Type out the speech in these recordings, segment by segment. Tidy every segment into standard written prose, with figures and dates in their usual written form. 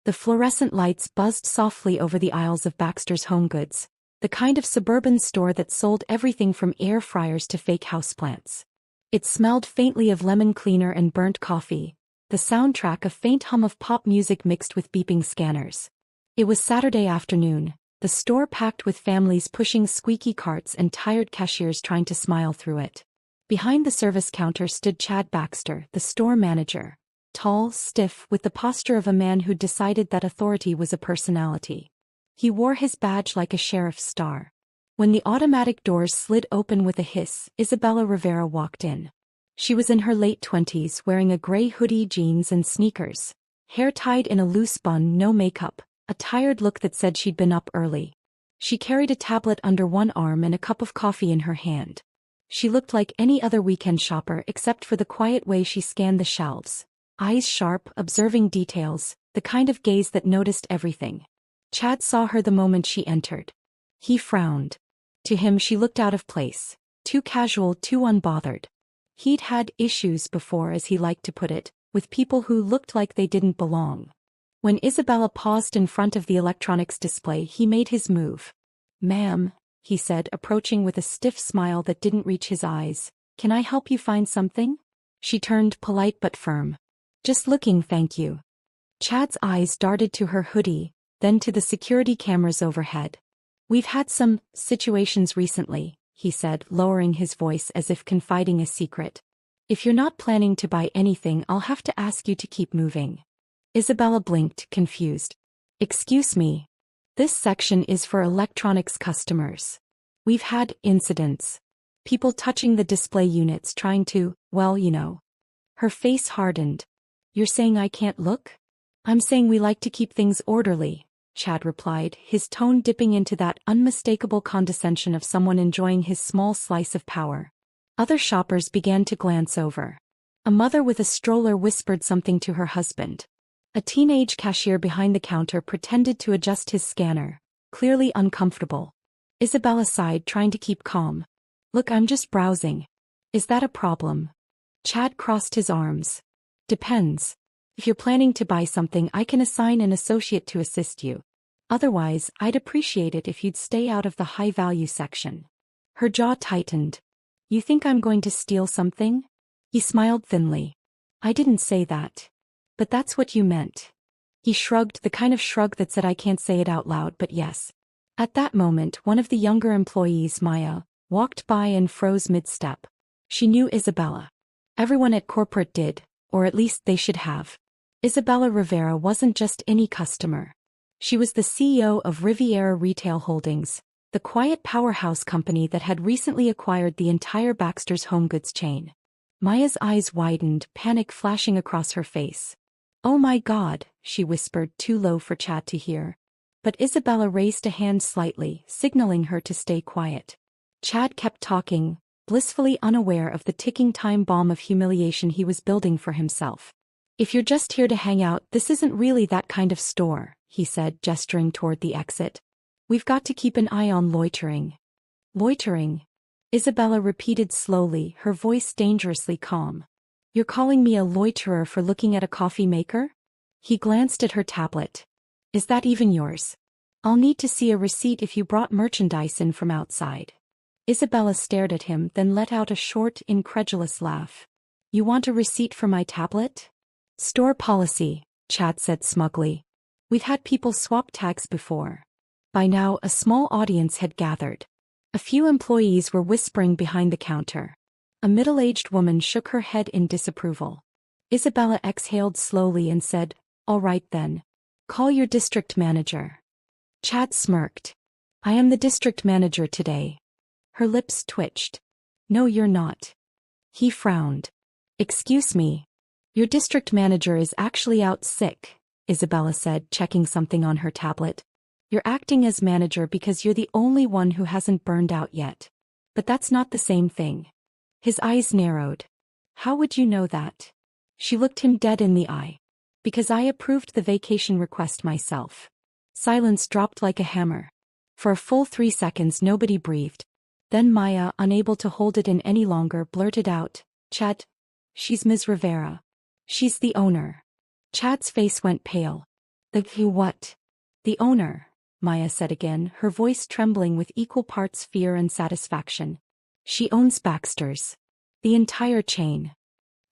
The fluorescent lights buzzed softly over the aisles of Baxter's Home Goods, the kind of suburban store that sold everything from air fryers to fake houseplants. It smelled faintly of lemon cleaner and burnt coffee, the soundtrack a faint hum of pop music mixed with beeping scanners. It was Saturday afternoon, the store packed with families pushing squeaky carts and tired cashiers trying to smile through it. Behind the service counter stood Chad Baxter, the store manager. Tall, stiff, with the posture of a man who'd decided that authority was a personality. He wore his badge like a sheriff's star. When the automatic doors slid open with a hiss, Isabella Rivera walked in. She was in her late 20s, wearing a gray hoodie, jeans and sneakers, hair tied in a loose bun, no makeup, a tired look that said she'd been up early. She carried a tablet under one arm and a cup of coffee in her hand. She looked like any other weekend shopper except for the quiet way she scanned the shelves. Eyes sharp, observing details, the kind of gaze that noticed everything. Chad saw her the moment she entered. He frowned. To him she looked out of place, too casual, too unbothered. He'd had issues before, as he liked to put it, with people who looked like they didn't belong. When Isabella paused in front of the electronics display, he made his move. "Ma'am," he said, approaching with a stiff smile that didn't reach his eyes, "can I help you find something?" She turned, polite but firm. "Just looking, thank you." Chad's eyes darted to her hoodie, then to the security cameras overhead. "We've had some situations recently," he said, lowering his voice as if confiding a secret. "If you're not planning to buy anything, I'll have to ask you to keep moving." Isabella blinked, confused. "Excuse me. This section is for electronics customers. We've had incidents. People touching the display units, trying to, well, you know." Her face hardened. "You're saying I can't look?" "I'm saying we like to keep things orderly," Chad replied, his tone dipping into that unmistakable condescension of someone enjoying his small slice of power. Other shoppers began to glance over. A mother with a stroller whispered something to her husband. A teenage cashier behind the counter pretended to adjust his scanner, clearly uncomfortable. Isabella sighed, trying to keep calm. "Look, I'm just browsing." "Is that a problem?" Chad crossed his arms. "Depends. If you're planning to buy something, I can assign an associate to assist you. Otherwise, I'd appreciate it if you'd stay out of the high-value section." Her jaw tightened. "You think I'm going to steal something?" He smiled thinly. "I didn't say that. But that's what you meant." He shrugged, the kind of shrug that said I can't say it out loud, but yes. At that moment, one of the younger employees, Maya, walked by and froze mid-step. She knew Isabella. Everyone at corporate did, or at least they should have. Isabella Rivera wasn't just any customer. She was the CEO of Riviera Retail Holdings, the quiet powerhouse company that had recently acquired the entire Baxter's Home Goods chain. Maya's eyes widened, panic flashing across her face. "Oh my God," she whispered, too low for Chad to hear. But Isabella raised a hand slightly, signaling her to stay quiet. Chad kept talking, blissfully unaware of the ticking time bomb of humiliation he was building for himself. "If you're just here to hang out, this isn't really that kind of store," he said, gesturing toward the exit. "We've got to keep an eye on loitering." "Loitering?" Isabella repeated slowly, her voice dangerously calm. "You're calling me a loiterer for looking at a coffee maker?" He glanced at her tablet. "Is that even yours? I'll need to see a receipt if you brought merchandise in from outside." Isabella stared at him, then let out a short, incredulous laugh. "You want a receipt for my tablet?" "Store policy," Chad said smugly. "We've had people swap tags before." By now, a small audience had gathered. A few employees were whispering behind the counter. A middle-aged woman shook her head in disapproval. Isabella exhaled slowly and said, "All right then. Call your district manager." Chad smirked. "I am the district manager today." Her lips twitched. "No, you're not." He frowned. "Excuse me. Your district manager is actually out sick," Isabella said, checking something on her tablet. "You're acting as manager because you're the only one who hasn't burned out yet. But that's not the same thing." His eyes narrowed. "How would you know that?" She looked him dead in the eye. "Because I approved the vacation request myself." Silence dropped like a hammer. For a full 3 seconds nobody breathed. Then Maya, unable to hold it in any longer, blurted out, "Chad, she's Ms. Rivera. She's the owner." Chad's face went pale. The what? The owner, Maya said again, her voice trembling with equal parts fear and satisfaction. She owns Baxter's. The entire chain.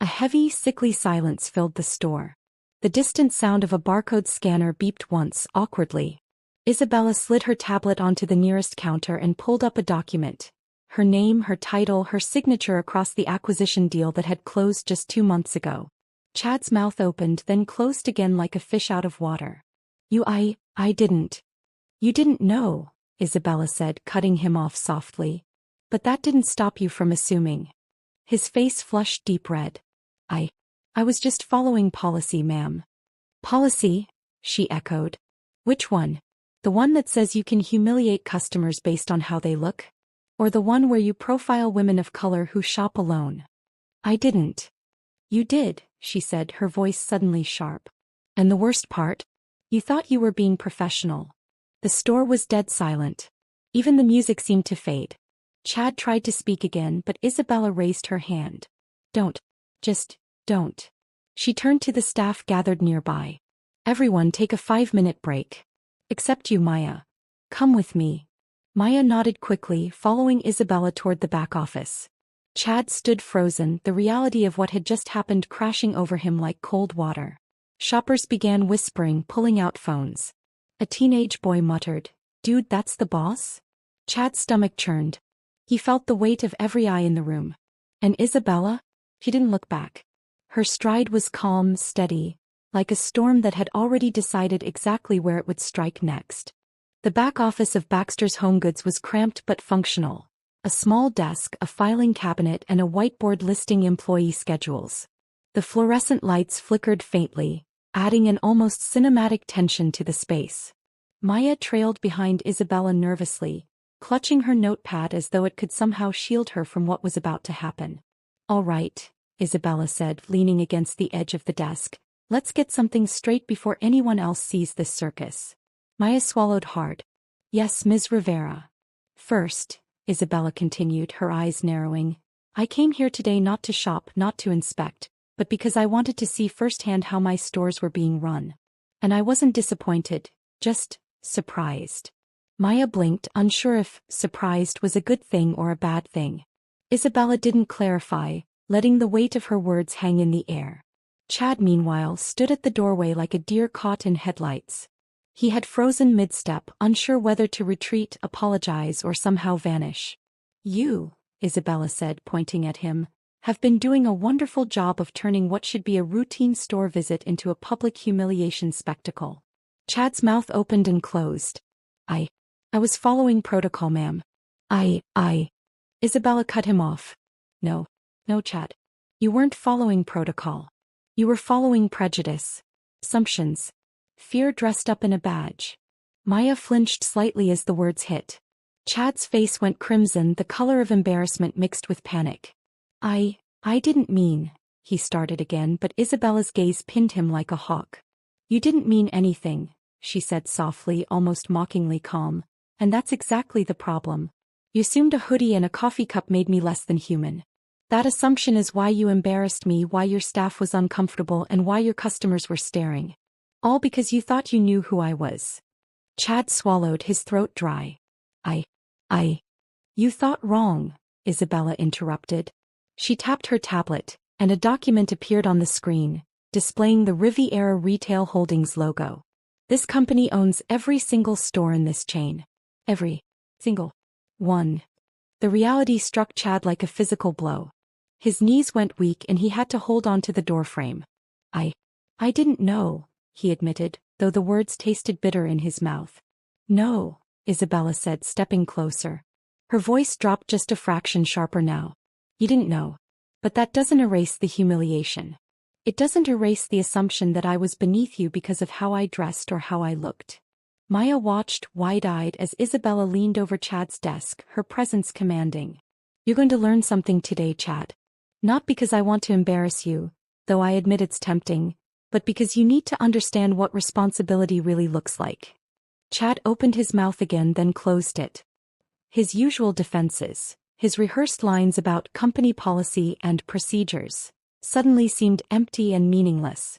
A heavy, sickly silence filled the store. The distant sound of a barcode scanner beeped once, awkwardly. Isabella slid her tablet onto the nearest counter and pulled up a document. Her name, her title, her signature across the acquisition deal that had closed just 2 months ago. Chad's mouth opened, then closed again like a fish out of water. I didn't. You didn't know, Isabella said, cutting him off softly. But that didn't stop you from assuming. His face flushed deep red. I was just following policy, ma'am. Policy? She echoed. Which one? The one that says you can humiliate customers based on how they look? Or the one where you profile women of color who shop alone? I didn't. You did, she said, her voice suddenly sharp. And the worst part? You thought you were being professional. The store was dead silent. Even the music seemed to fade. Chad tried to speak again, but Isabella raised her hand. Don't. Just, don't. She turned to the staff gathered nearby. Everyone take a 5-minute break. Except you, Maya. Come with me. Maya nodded quickly, following Isabella toward the back office. Chad stood frozen, the reality of what had just happened crashing over him like cold water. Shoppers began whispering, pulling out phones. A teenage boy muttered, "Dude, that's the boss?" Chad's stomach churned. He felt the weight of every eye in the room. And Isabella? He didn't look back. Her stride was calm, steady, like a storm that had already decided exactly where it would strike next. The back office of Baxter's Home Goods was cramped but functional. A small desk, a filing cabinet, and a whiteboard listing employee schedules. The fluorescent lights flickered faintly, adding an almost cinematic tension to the space. Maya trailed behind Isabella nervously, clutching her notepad as though it could somehow shield her from what was about to happen. All right, Isabella said, leaning against the edge of the desk. Let's get something straight before anyone else sees this circus. Maya swallowed hard. Yes, Ms. Rivera. First, Isabella continued, her eyes narrowing, I came here today not to shop, not to inspect, but because I wanted to see firsthand how my stores were being run. And I wasn't disappointed, just surprised. Maya blinked, unsure if surprised was a good thing or a bad thing. Isabella didn't clarify, letting the weight of her words hang in the air. Chad, meanwhile, stood at the doorway like a deer caught in headlights. He had frozen mid-step, unsure whether to retreat, apologize, or somehow vanish. You, Isabella said, pointing at him, have been doing a wonderful job of turning what should be a routine store visit into a public humiliation spectacle. Chad's mouth opened and closed. I was following protocol, ma'am. Isabella cut him off. No, Chad. You weren't following protocol. You were following prejudice. Assumptions. Fear dressed up in a badge. Maya flinched slightly as the words hit. Chad's face went crimson, the color of embarrassment mixed with panic. I didn't mean, he started again, but Isabella's gaze pinned him like a hawk. You didn't mean anything, she said softly, almost mockingly calm, and that's exactly the problem. You assumed a hoodie and a coffee cup made me less than human. That assumption is why you embarrassed me, why your staff was uncomfortable, and why your customers were staring. All because you thought you knew who I was. Chad swallowed, his throat dry. You thought wrong, Isabella interrupted. She tapped her tablet, and a document appeared on the screen, displaying the Riviera Retail Holdings logo. This company owns every single store in this chain. Every single one. The reality struck Chad like a physical blow. His knees went weak and he had to hold on to the doorframe. I didn't know, he admitted, though the words tasted bitter in his mouth. No, Isabella said, stepping closer. Her voice dropped just a fraction sharper now. You didn't know. But that doesn't erase the humiliation. It doesn't erase the assumption that I was beneath you because of how I dressed or how I looked. Maya watched, wide-eyed, as Isabella leaned over Chad's desk, her presence commanding. You're going to learn something today, Chad. Not because I want to embarrass you, though I admit it's tempting, but because you need to understand what responsibility really looks like. Chad opened his mouth again, then closed it. His usual defenses, his rehearsed lines about company policy and procedures, suddenly seemed empty and meaningless.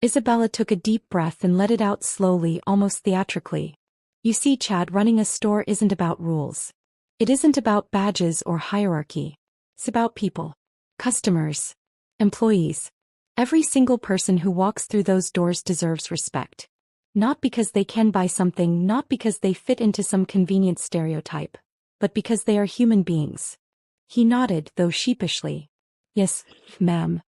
Isabella took a deep breath and let it out slowly, almost theatrically. You see, Chad, running a store isn't about rules. It isn't about badges or hierarchy. It's about people. Customers. Employees. Every single person who walks through those doors deserves respect. Not because they can buy something, not because they fit into some convenient stereotype, but because they are human beings. He nodded, though sheepishly. Yes, ma'am.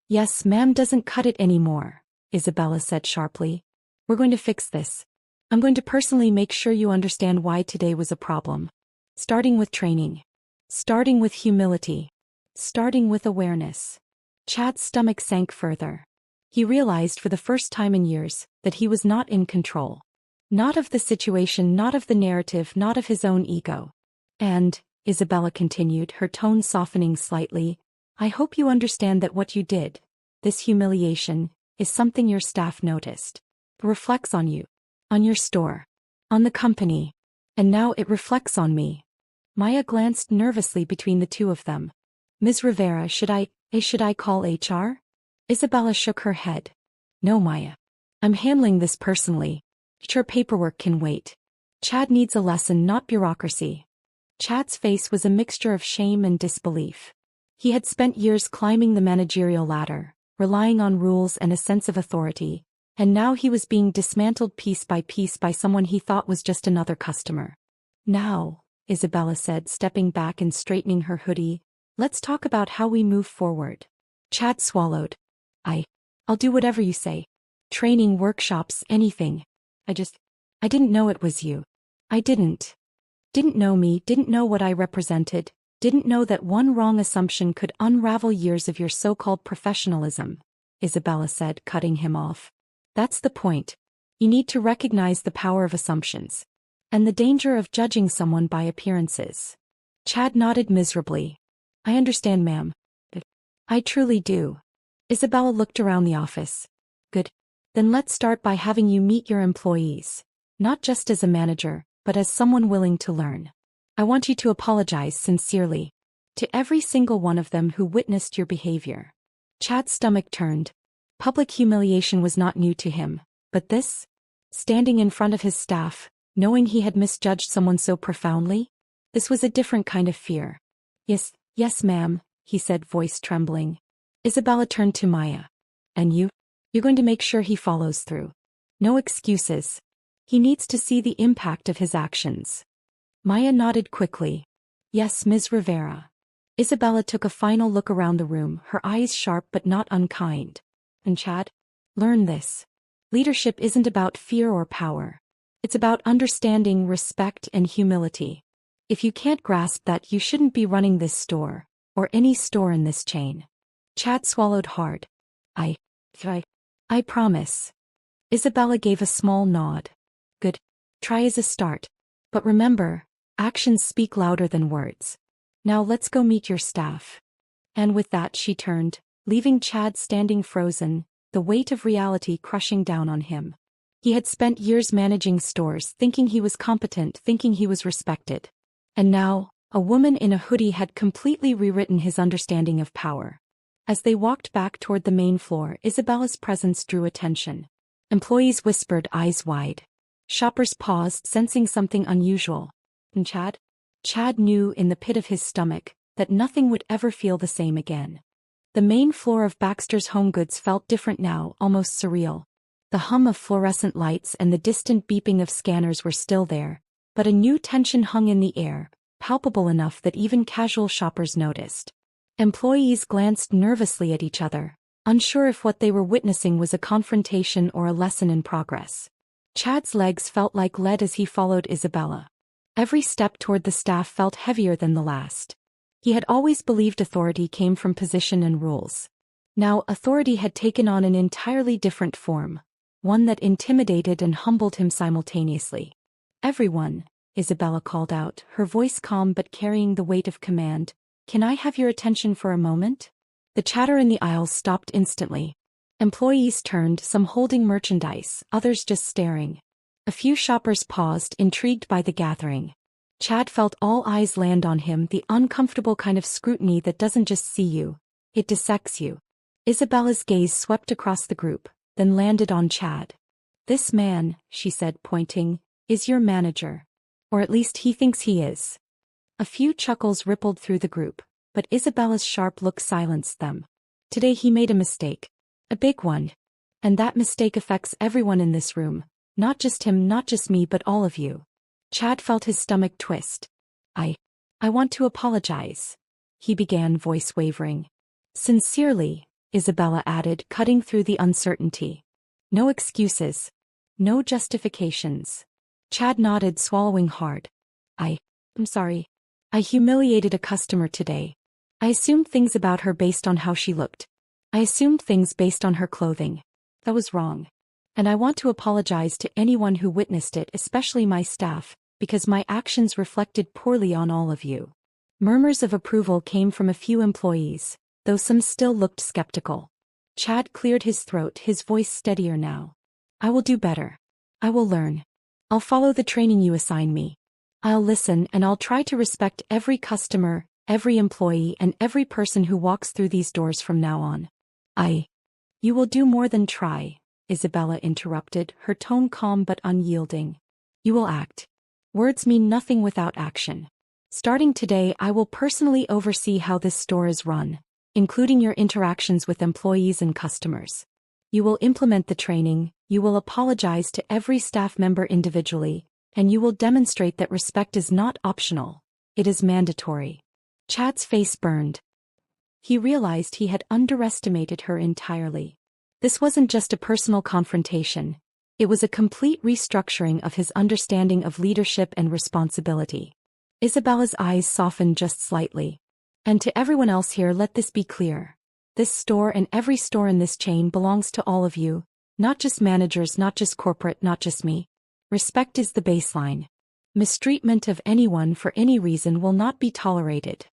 Yes, ma'am doesn't cut it anymore, Isabella said sharply. We're going to fix this. I'm going to personally make sure you understand why today was a problem. Starting with training. Starting with humility. Starting with awareness. Chad's stomach sank further. He realized for the first time in years that he was not in control. Not of the situation, not of the narrative, not of his own ego. And, Isabella continued, her tone softening slightly, I hope you understand that what you did, this humiliation, is something your staff noticed. It reflects on you. On your store. On the company. And now it reflects on me. Maya glanced nervously between the two of them. Ms. Rivera, should I call HR? Isabella shook her head. No, Maya. I'm handling this personally. HR paperwork can wait. Chad needs a lesson, not bureaucracy. Chad's face was a mixture of shame and disbelief. He had spent years climbing the managerial ladder, relying on rules and a sense of authority, and now he was being dismantled piece by someone he thought was just another customer. Now, Isabella said, stepping back and straightening her hoodie, let's talk about how we move forward. Chad swallowed. I'll do whatever you say. Training, workshops, anything. I didn't know it was you. I didn't know me, didn't know what I represented, didn't know that one wrong assumption could unravel years of your so-called professionalism, Isabella said, cutting him off. That's the point. You need to recognize the power of assumptions. And the danger of judging someone by appearances. Chad nodded miserably. I understand, ma'am. I truly do. Isabella looked around the office. Good. Then let's start by having you meet your employees. Not just as a manager, but as someone willing to learn. I want you to apologize sincerely. To every single one of them who witnessed your behavior. Chad's stomach turned. Public humiliation was not new to him, but this? Standing in front of his staff, knowing he had misjudged someone so profoundly? This was a different kind of fear. Yes, ma'am, he said, voice trembling. Isabella turned to Maya. And you? You're going to make sure he follows through. No excuses. He needs to see the impact of his actions. Maya nodded quickly. Yes, Ms. Rivera. Isabella took a final look around the room, her eyes sharp but not unkind. And Chad? Learn this. Leadership isn't about fear or power. It's about understanding, respect, and humility. If you can't grasp that, you shouldn't be running this store, or any store in this chain. Chad swallowed hard. I promise. Isabella gave a small nod. Good. Try as a start. But remember, actions speak louder than words. Now let's go meet your staff. And with that she turned, leaving Chad standing frozen, the weight of reality crushing down on him. He had spent years managing stores, thinking he was competent, thinking he was respected. And now, a woman in a hoodie had completely rewritten his understanding of power. As they walked back toward the main floor, Isabella's presence drew attention. Employees whispered, eyes wide. Shoppers paused, sensing something unusual. And Chad? Chad knew in the pit of his stomach that nothing would ever feel the same again. The main floor of Baxter's Home Goods felt different now, almost surreal. The hum of fluorescent lights and the distant beeping of scanners were still there, but a new tension hung in the air, palpable enough that even casual shoppers noticed. Employees glanced nervously at each other, unsure if what they were witnessing was a confrontation or a lesson in progress. Chad's legs felt like lead as he followed Isabella. Every step toward the staff felt heavier than the last. He had always believed authority came from position and rules. Now authority had taken on an entirely different form, one that intimidated and humbled him simultaneously. Everyone, Isabella called out, her voice calm but carrying the weight of command. Can I have your attention for a moment? The chatter in the aisles stopped instantly. Employees turned, some holding merchandise, others just staring. A few shoppers paused, intrigued by the gathering. Chad felt all eyes land on him, the uncomfortable kind of scrutiny that doesn't just see you, it dissects you. Isabella's gaze swept across the group, then landed on Chad. "This man," she said, pointing, "is your manager. Or at least he thinks he is." A few chuckles rippled through the group, but Isabella's sharp look silenced them. Today he made a mistake. A big one. And that mistake affects everyone in this room. Not just him, not just me, but all of you. Chad felt his stomach twist. I want to apologize," he began, voice wavering. "Sincerely," Isabella added, cutting through the uncertainty. "No excuses. No justifications." Chad nodded, swallowing hard. I'm sorry. I humiliated a customer today. I assumed things about her based on how she looked. I assumed things based on her clothing. That was wrong. And I want to apologize to anyone who witnessed it, especially my staff, because my actions reflected poorly on all of you." Murmurs of approval came from a few employees, though some still looked skeptical. Chad cleared his throat, his voice steadier now. "I will do better. I will learn. I'll follow the training you assign me. I'll listen, and I'll try to respect every customer, every employee, and every person who walks through these doors from now on." You will do more than try," Isabella interrupted, her tone calm but unyielding. "You will act. Words mean nothing without action. Starting today, I will personally oversee how this store is run, including your interactions with employees and customers. You will implement the training, you will apologize to every staff member individually, and you will demonstrate that respect is not optional, it is mandatory." Chad's face burned. He realized he had underestimated her entirely. This wasn't just a personal confrontation. It was a complete restructuring of his understanding of leadership and responsibility. Isabella's eyes softened just slightly. "And to everyone else here, let this be clear. This store and every store in this chain belongs to all of you, not just managers, not just corporate, not just me. Respect is the baseline. Mistreatment of anyone for any reason will not be tolerated.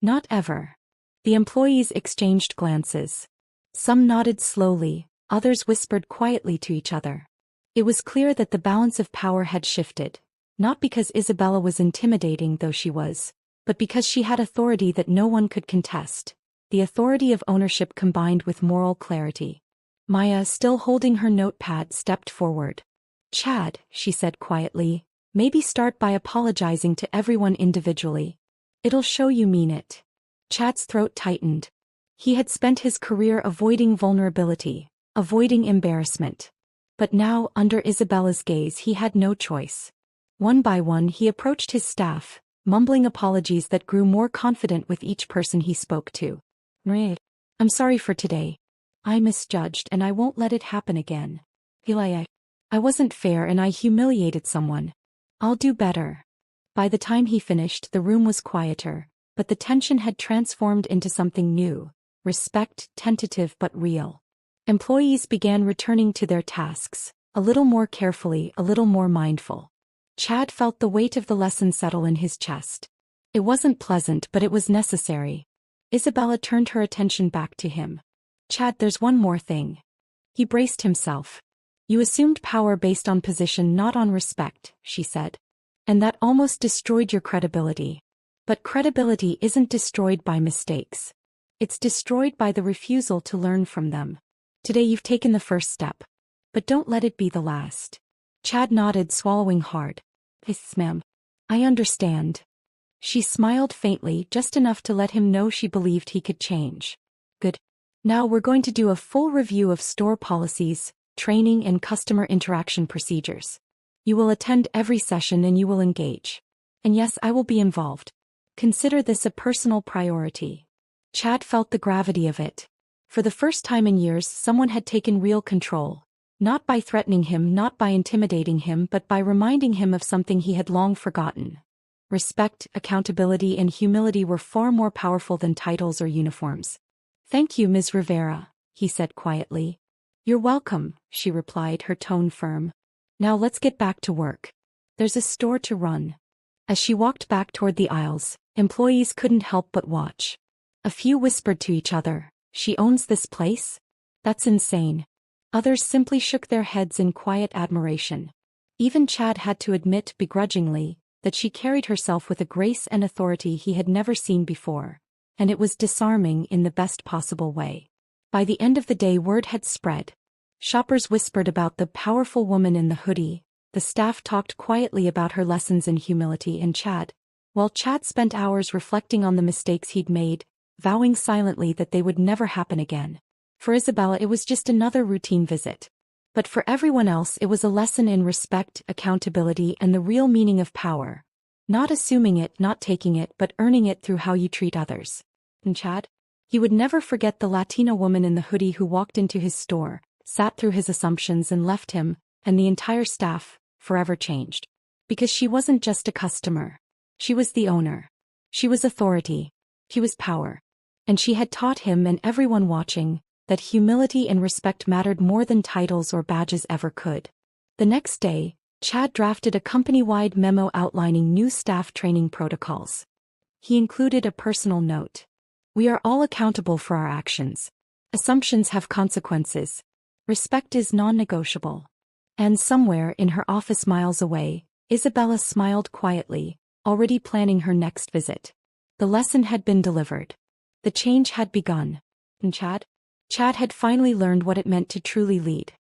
Not ever." The employees exchanged glances. Some nodded slowly, others whispered quietly to each other. It was clear that the balance of power had shifted, not because Isabella was intimidating, though she was, but because she had authority that no one could contest, the authority of ownership combined with moral clarity. Maya, still holding her notepad, stepped forward. "Chad," she said quietly, "maybe start by apologizing to everyone individually. It'll show you mean it." Chad's throat tightened. He had spent his career avoiding vulnerability, avoiding embarrassment. But now, under Isabella's gaze, he had no choice. One by one he approached his staff, mumbling apologies that grew more confident with each person he spoke to. "I'm sorry for today. I misjudged and I won't let it happen again. I wasn't fair and I humiliated someone. I'll do better." By the time he finished, the room was quieter, but the tension had transformed into something new. Respect, tentative but real. Employees began returning to their tasks, a little more carefully, a little more mindful. Chad felt the weight of the lesson settle in his chest. It wasn't pleasant, but it was necessary. Isabella turned her attention back to him. "Chad, there's one more thing." He braced himself. "You assumed power based on position, not on respect," she said. "And that almost destroyed your credibility. But credibility isn't destroyed by mistakes. It's destroyed by the refusal to learn from them. Today you've taken the first step. But don't let it be the last." Chad nodded, swallowing hard. "Yes, ma'am. I understand." She smiled faintly, just enough to let him know she believed he could change. "Good. Now we're going to do a full review of store policies, training, and customer interaction procedures. You will attend every session and you will engage. And yes, I will be involved. Consider this a personal priority." Chad felt the gravity of it. For the first time in years, someone had taken real control. Not by threatening him, not by intimidating him, but by reminding him of something he had long forgotten. Respect, accountability, and humility were far more powerful than titles or uniforms. "Thank you, Ms. Rivera," he said quietly. "You're welcome," she replied, her tone firm. "Now let's get back to work. There's a store to run." As she walked back toward the aisles, employees couldn't help but watch. A few whispered to each other, "She owns this place? That's insane." Others simply shook their heads in quiet admiration. Even Chad had to admit begrudgingly that she carried herself with a grace and authority he had never seen before, and it was disarming in the best possible way. By the end of the day, word had spread. Shoppers whispered about the powerful woman in the hoodie. The staff talked quietly about her lessons in humility and Chad, while Chad spent hours reflecting on the mistakes he'd made, vowing silently that they would never happen again. For Isabella it was just another routine visit. But for everyone else it was a lesson in respect, accountability and the real meaning of power. Not assuming it, not taking it, but earning it through how you treat others. And Chad? He would never forget the Latina woman in the hoodie who walked into his store, sat through his assumptions and left him, and the entire staff, forever changed. Because she wasn't just a customer. She was the owner. She was authority. He was power. And she had taught him and everyone watching that humility and respect mattered more than titles or badges ever could. The next day, Chad drafted a company-wide memo outlining new staff training protocols. He included a personal note. We are all accountable for our actions. Assumptions have consequences. Respect is non-negotiable. And somewhere in her office miles away, Isabella smiled quietly, already planning her next visit. The lesson had been delivered. The change had begun. And Chad? Chad had finally learned what it meant to truly lead.